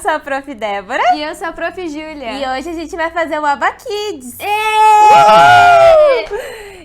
sou a Prof. Débora. E eu sou a Prof. Júlia. E hoje a gente vai fazer o Aba Kids.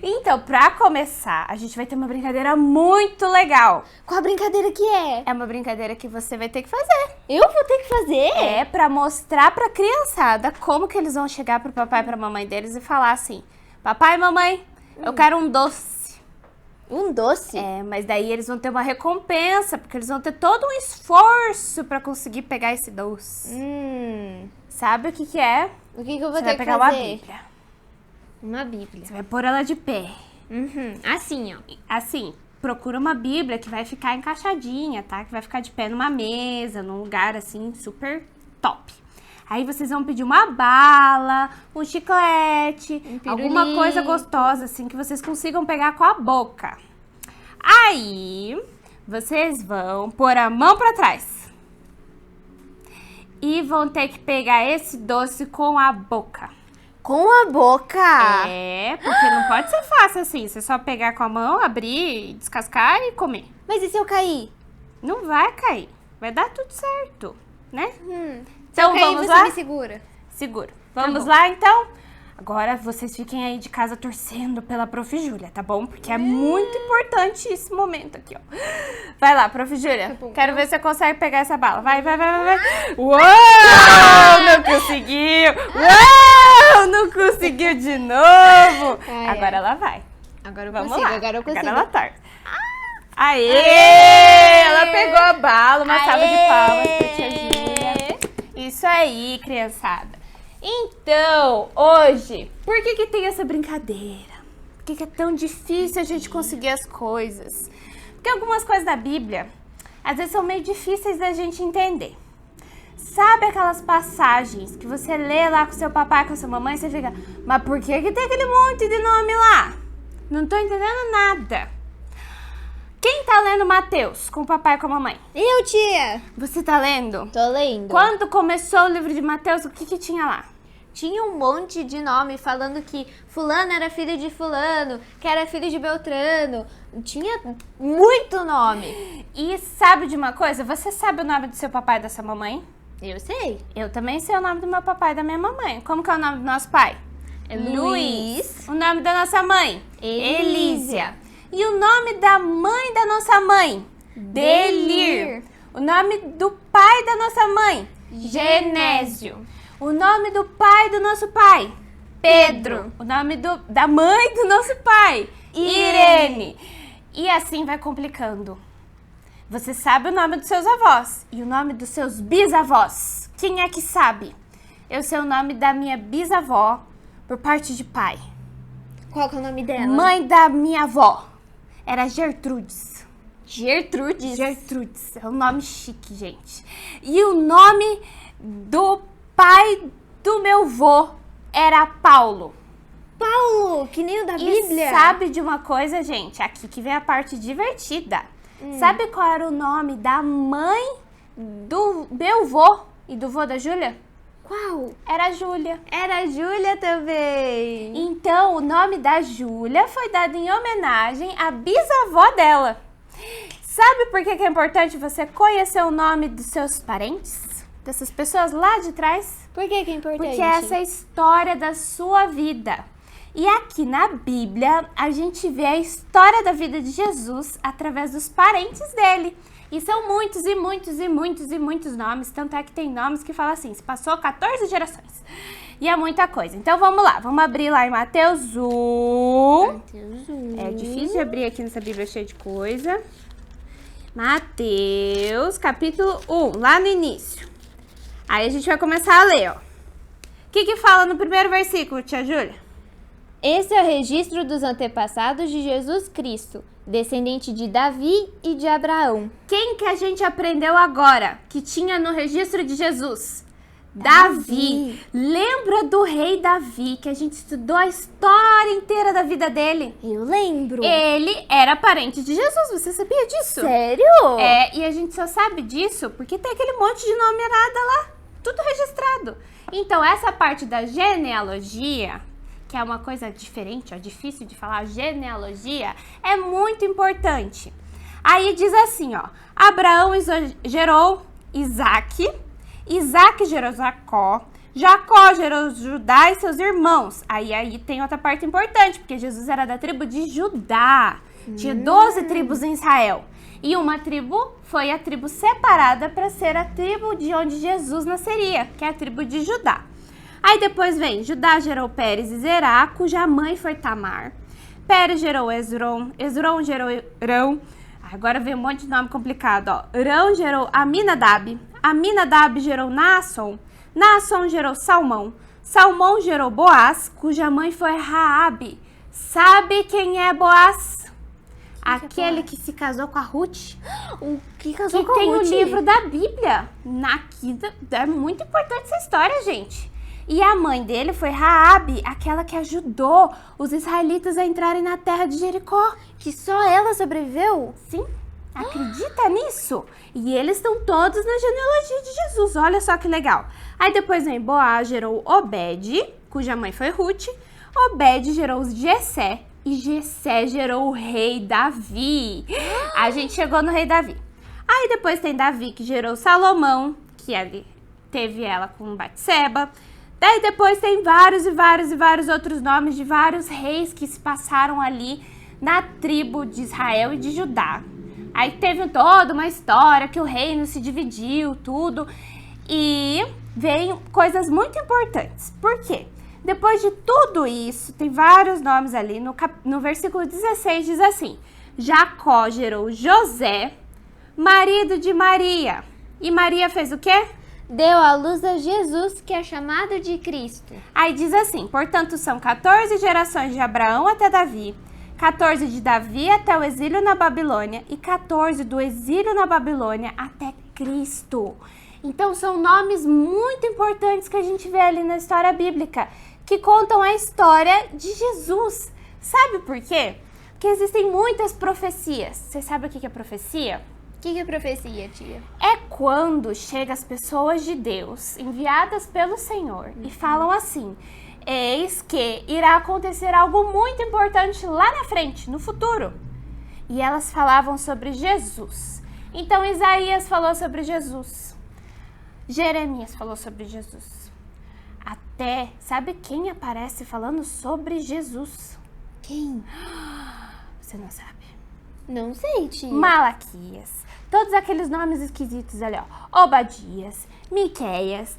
Então, pra começar, a gente vai ter uma brincadeira muito legal. Qual a brincadeira que é? É uma brincadeira que você vai ter que fazer. Eu vou ter que fazer? É pra mostrar pra criançada como que eles vão chegar pro papai e pra mamãe deles e falar assim: papai e mamãe, eu quero um doce. Um doce? É, mas daí eles vão ter uma recompensa, porque eles vão ter todo um esforço pra conseguir pegar esse doce. Sabe o que que é? O que eu vou Você ter vai que pegar fazer? uma Bíblia. Uma Bíblia. Você vai pôr ela de pé. Assim, ó. Assim, procura uma Bíblia que vai ficar encaixadinha, tá? Que vai ficar de pé numa mesa, num lugar assim, super top. Aí vocês vão pedir uma bala, um chiclete, alguma coisa gostosa, assim, que vocês consigam pegar com a boca. Aí, vocês vão pôr a mão pra trás. E vão ter que pegar esse doce com a boca. Com a boca? É, porque não pode ser fácil assim. Você só pegar com a mão, abrir, descascar e comer. Mas e se eu cair? Não vai cair. Vai dar tudo certo, né? Então vamos você lá? me segura. Seguro. Vamos lá, então? Agora vocês fiquem aí de casa torcendo pela Prof. Júlia, tá bom? Porque é muito importante esse momento aqui, ó. Vai lá, Prof. Júlia. Tá bom. Quero ver se você consegue pegar essa bala. Vai. Uou! Não conseguiu! Uou! Não conseguiu de novo! Agora ela vai. Agora eu Vamos consigo, lá. agora eu consigo. Agora ela tá. Aê! Ela pegou a bala. Uma salva de palmas pra tia Júlia. Isso aí, criançada. Então, hoje, por que tem essa brincadeira? Por que é tão difícil a gente conseguir as coisas? Porque algumas coisas da Bíblia, às vezes, são meio difíceis da gente entender. Sabe aquelas passagens que você lê lá com seu papai, com sua mamãe, e você fica, mas por que tem aquele monte de nome lá? Não tô entendendo nada. Quem tá lendo Mateus com o papai e com a mamãe? Eu, tia? Você tá lendo? Tô lendo. Quando começou o livro de Mateus, o que tinha lá? Tinha um monte de nome falando que fulano era filho de fulano, que era filho de Beltrano. Tinha muito nome. E sabe de uma coisa? Você sabe o nome do seu papai e da sua mamãe? Eu sei. Eu também sei o nome do meu papai e da minha mamãe. Como que é o nome do nosso pai? É Luiz. O nome da nossa mãe? Elísia. E o nome da mãe da nossa mãe? Delir. O nome do pai da nossa mãe? Genésio. O nome do pai do nosso pai? Pedro. O nome da mãe do nosso pai? Irene. E assim vai complicando. Você sabe o nome dos seus avós e o nome dos seus bisavós. Quem é que sabe? Eu sei o nome da minha bisavó por parte de pai. Qual que é o nome dela? Mãe da minha avó. Era Gertrudes. Gertrudes. Gertrudes. É um nome chique, gente. E o nome do pai do meu vô era Paulo. Paulo, que nem o da Bíblia. E sabe de uma coisa, gente? Aqui que vem a parte divertida. Sabe qual era o nome da mãe do meu vô e do vô da Júlia? Qual? Era Júlia. Era a Júlia também. Então, o nome da Júlia foi dado em homenagem à bisavó dela. Sabe por que é importante você conhecer o nome dos seus parentes? Dessas pessoas lá de trás? Por que é importante? Porque essa é a história da sua vida. E aqui na Bíblia, a gente vê a história da vida de Jesus através dos parentes dele. E são muitos e muitos e muitos e muitos nomes. Tanto é que tem nomes que falam assim, se passou 14 gerações. E é muita coisa. Então vamos lá, vamos abrir lá em Mateus 1. É difícil de abrir aqui nessa Bíblia cheia de coisa. Mateus, capítulo 1, lá no início. Aí a gente vai começar a ler, ó. O que fala no primeiro versículo, tia Júlia? Esse é o registro dos antepassados de Jesus Cristo, descendente de Davi e de Abraão. Quem que a gente aprendeu agora que tinha no registro de Jesus? Davi. Lembra do rei Davi, que a gente estudou a história inteira da vida dele? Eu lembro. Ele era parente de Jesus, você sabia disso? Sério? É, e a gente só sabe disso porque tem aquele monte de nomeada lá, tudo registrado. Então, essa parte da genealogia, que é uma coisa diferente, ó, difícil de falar, genealogia, é muito importante. Aí diz assim, ó, Abraão gerou Isaque, Isaac gerou Jacó. Jacó gerou Judá e seus irmãos. Aí tem outra parte importante, porque Jesus era da tribo de Judá. Tinha 12 tribos em Israel. E uma tribo foi a tribo separada para ser a tribo de onde Jesus nasceria, que é a tribo de Judá. Aí depois vem, Judá gerou Pérez e Zerá, cuja mãe foi Tamar. Pérez gerou Esrom, Esrom gerou Rão. Agora vem um monte de nome complicado, ó. Rão gerou Aminadab, Aminadab gerou Naasson, Naasson gerou Salmão, Salmão gerou Boaz, cuja mãe foi Raabe. Sabe quem é Boaz? Aquele que se casou com a Ruth. O que casou que com a tem Ruth? o livro da Bíblia. É muito importante essa história, gente. E a mãe dele foi Raabe, aquela que ajudou os israelitas a entrarem na terra de Jericó. Que só ela sobreviveu? Sim, acredita nisso? E eles estão todos na genealogia de Jesus, olha só que legal. Aí depois vem Boaz, gerou Obed, cuja mãe foi Ruth. Obed gerou Jessé e Jessé gerou o rei Davi. A gente chegou no rei Davi. Aí depois tem Davi, que gerou Salomão, que ele teve ela com Batseba. Daí depois tem vários outros nomes de vários reis que se passaram ali na tribo de Israel e de Judá. Aí teve toda uma história que o reino se dividiu, tudo. E vem coisas muito importantes. Por quê? Depois de tudo isso, tem vários nomes ali. No versículo 16 diz assim: Jacó gerou José, marido de Maria. E Maria fez o quê? Deu à luz a Jesus, que é chamado de Cristo. Aí diz assim: portanto, são 14 gerações de Abraão até Davi, 14 de Davi até o exílio na Babilônia e 14 do exílio na Babilônia até Cristo. Então, são nomes muito importantes que a gente vê ali na história bíblica, que contam a história de Jesus. Sabe por quê? Porque existem muitas profecias. Você sabe o que é profecia? O que é profecia, tia? É quando chegam as pessoas de Deus, enviadas pelo Senhor, e falam assim: eis que irá acontecer algo muito importante lá na frente, no futuro. E elas falavam sobre Jesus. Então Isaías falou sobre Jesus. Jeremias falou sobre Jesus. Até, sabe quem aparece falando sobre Jesus? Quem? Você não sabe. Não sei, tia. Malaquias. Todos aqueles nomes esquisitos ali, ó. Obadias, Miqueias.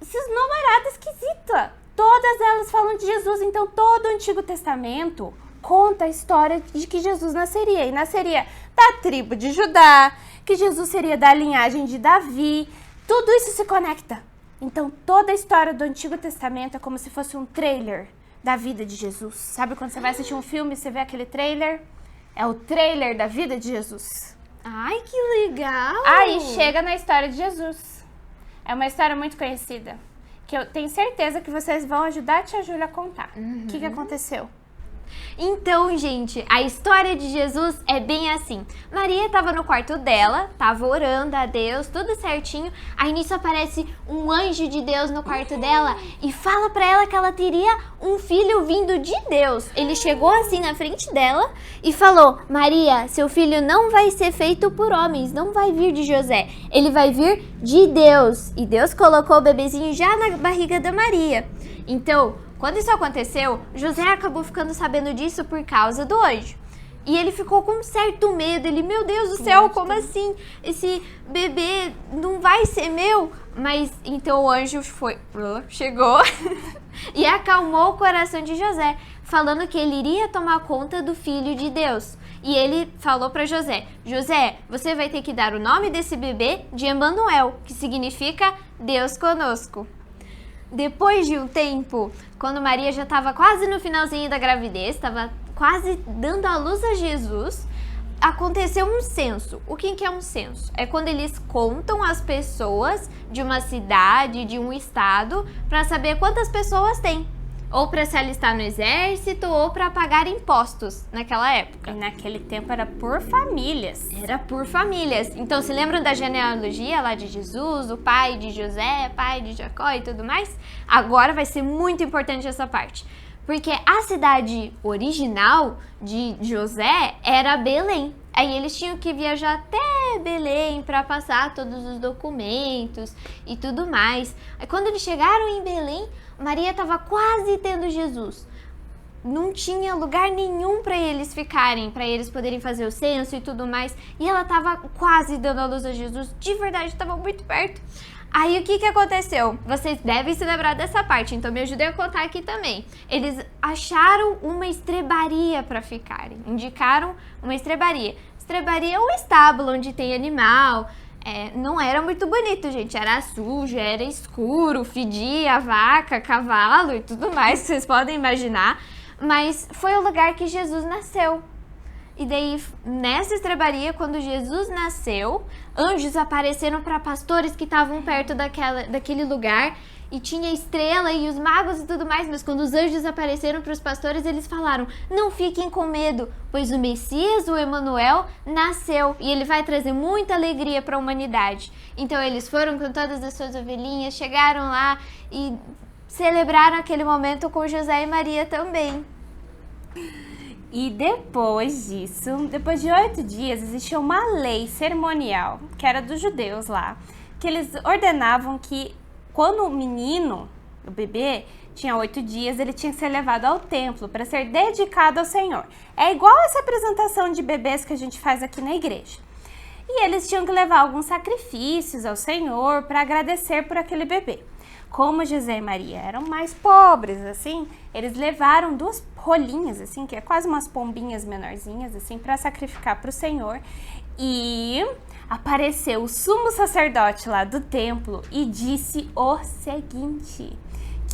Esses numerados esquisitos. Todas elas falam de Jesus. Então, todo o Antigo Testamento conta a história de que Jesus nasceria. E nasceria da tribo de Judá, que Jesus seria da linhagem de Davi. Tudo isso se conecta. Então, toda a história do Antigo Testamento é como se fosse um trailer da vida de Jesus. Sabe quando você vai assistir um filme e você vê aquele trailer? É o trailer da vida de Jesus. Ai, que legal! Aí chega na história de Jesus. É uma história muito conhecida, que eu tenho certeza que vocês vão ajudar a tia Júlia a contar. O que aconteceu? Então, gente, a história de Jesus é bem assim. Maria estava no quarto dela, estava orando a Deus, tudo certinho. Aí nisso aparece um anjo de Deus no quarto dela e fala pra ela que ela teria um filho vindo de Deus. Ele chegou assim na frente dela e falou: Maria, seu filho não vai ser feito por homens, não vai vir de José, ele vai vir de Deus. E Deus colocou o bebezinho já na barriga da Maria. Então, quando isso aconteceu, José acabou ficando sabendo disso por causa do anjo. E ele ficou com um certo medo. Ele, meu Deus do céu, como assim? Esse bebê não vai ser meu? Mas então o anjo chegou e acalmou o coração de José, falando que ele iria tomar conta do filho de Deus. E ele falou para José: José, você vai ter que dar o nome desse bebê de Emanuel, que significa Deus conosco. Depois de um tempo, quando Maria já estava quase no finalzinho da gravidez, estava quase dando à luz a Jesus, aconteceu um censo. O que é um censo? É quando eles contam as pessoas de uma cidade, de um estado, para saber quantas pessoas tem. Ou para se alistar no exército, ou para pagar impostos naquela época. E naquele tempo era por famílias. Era por famílias. Então, se lembram da genealogia lá de Jesus, o pai de José, pai de Jacó e tudo mais? Agora vai ser muito importante essa parte. Porque a cidade original de José era Belém. Aí eles tinham que viajar até Belém para passar todos os documentos e tudo mais. Aí quando eles chegaram em Belém, Maria estava quase tendo Jesus. Não tinha lugar nenhum para eles ficarem, para eles poderem fazer o censo e tudo mais. E ela estava quase dando a luz a Jesus, de verdade, estava muito perto. Aí o que aconteceu? Vocês devem se lembrar dessa parte, então me ajudem a contar aqui também. Eles acharam uma estrebaria para ficarem, indicaram uma estrebaria. Estrebaria é um estábulo onde tem animal. Não era muito bonito, gente, era sujo, era escuro, fedia vaca, cavalo e tudo mais que vocês podem imaginar. Mas foi o lugar que Jesus nasceu. E daí, nessa estrebaria, quando Jesus nasceu, anjos apareceram para pastores que estavam perto daquele lugar. E tinha estrela e os magos e tudo mais. Mas quando os anjos apareceram para os pastores, eles falaram: não fiquem com medo, pois o Messias, o Emanuel, nasceu. E ele vai trazer muita alegria para a humanidade. Então eles foram com todas as suas ovelhinhas, chegaram lá e celebraram aquele momento com José e Maria também. E depois disso, depois de 8 dias, existia uma lei cerimonial, que era dos judeus lá, que eles ordenavam que quando o menino, o bebê, tinha 8 dias, ele tinha que ser levado ao templo para ser dedicado ao Senhor. É igual essa apresentação de bebês que a gente faz aqui na igreja. E eles tinham que levar alguns sacrifícios ao Senhor para agradecer por aquele bebê. Como José e Maria eram mais pobres, assim, eles levaram 2 rolinhas, assim, que é quase umas pombinhas menorzinhas, assim, para sacrificar para o Senhor. E apareceu o sumo sacerdote lá do templo e disse o seguinte,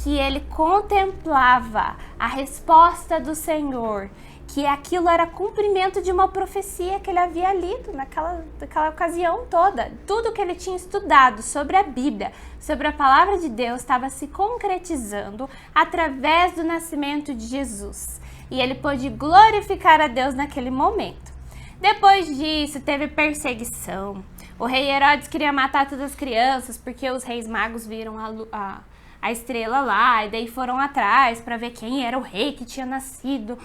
que ele contemplava a resposta do Senhor, que aquilo era cumprimento de uma profecia que ele havia lido naquela ocasião toda. Tudo que ele tinha estudado sobre a Bíblia, sobre a palavra de Deus, estava se concretizando através do nascimento de Jesus. E ele pôde glorificar a Deus naquele momento. Depois disso, teve perseguição. O rei Herodes queria matar todas as crianças, porque os reis magos viram a estrela lá, e daí foram atrás para ver quem era o rei que tinha nascido.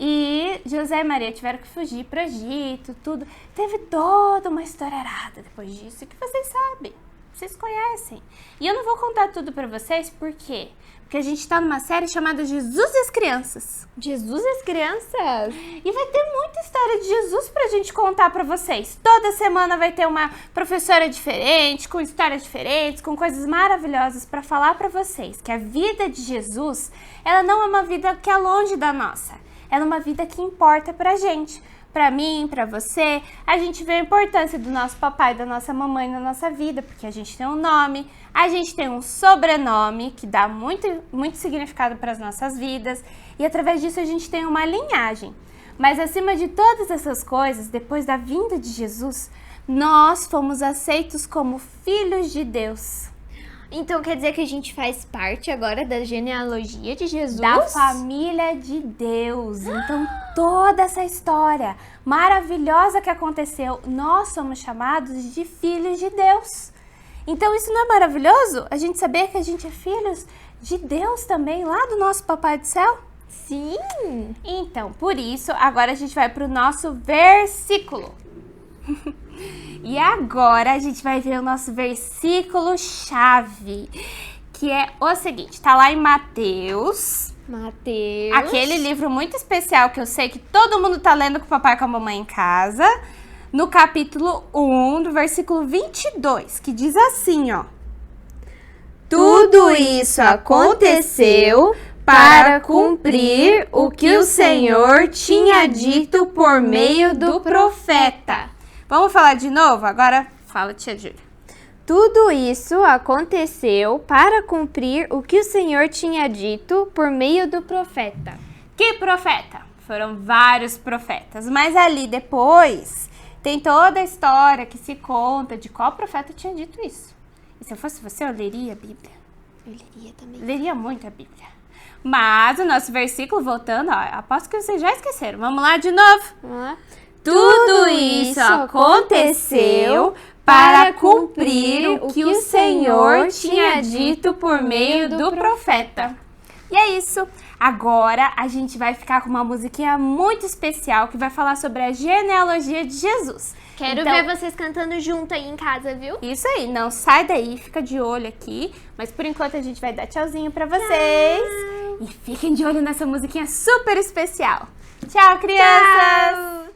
E José e Maria tiveram que fugir para o Egito, tudo. Teve toda uma história errada depois disso, que vocês sabem, vocês conhecem. E eu não vou contar tudo para vocês, por quê? Porque a gente está numa série chamada Jesus e as Crianças. Jesus e as Crianças? E vai ter muita história de Jesus pra gente contar pra vocês. Toda semana vai ter uma professora diferente, com histórias diferentes, com coisas maravilhosas pra falar pra vocês. Que a vida de Jesus, ela não é uma vida que é longe da nossa. Ela é uma vida que importa pra gente. Pra mim, pra você, a gente vê a importância do nosso papai e da nossa mamãe na nossa vida, porque a gente tem um nome, a gente tem um sobrenome que dá muito significado para as nossas vidas, e através disso a gente tem uma linhagem. Mas acima de todas essas coisas, depois da vinda de Jesus, nós fomos aceitos como filhos de Deus. Então quer dizer que a gente faz parte agora da genealogia de Jesus? Da família de Deus. Então toda essa história maravilhosa que aconteceu, nós somos chamados de filhos de Deus. Então isso não é maravilhoso? A gente saber que a gente é filhos de Deus também, lá do nosso Papai do Céu? Sim! Então, por isso, agora a gente vai para o nosso versículo. E agora a gente vai ver o nosso versículo-chave, que é o seguinte, tá lá em Mateus. Aquele livro muito especial que eu sei que todo mundo tá lendo com o papai e com a mamãe em casa. No capítulo 1, do versículo 22, que diz assim, ó. Tudo isso aconteceu para cumprir o que o Senhor tinha dito por meio do profeta. Vamos falar de novo? Agora fala, tia Júlia. Tudo isso aconteceu para cumprir o que o Senhor tinha dito por meio do profeta. Que profeta? Foram vários profetas, mas ali depois tem toda a história que se conta de qual profeta tinha dito isso. E se eu fosse você, eu leria a Bíblia. Eu leria também. Leria muito a Bíblia. Mas o nosso versículo, voltando, ó, aposto que vocês já esqueceram. Vamos lá de novo? Vamos lá. Tudo isso aconteceu para cumprir o que o Senhor tinha dito por meio do profeta. E é isso. Agora a gente vai ficar com uma musiquinha muito especial que vai falar sobre a genealogia de Jesus. Quero ver vocês cantando junto aí em casa, viu? Isso aí, não sai daí, fica de olho aqui. Mas por enquanto a gente vai dar tchauzinho pra vocês. Tchau. E fiquem de olho nessa musiquinha super especial. Tchau, crianças! Tchau.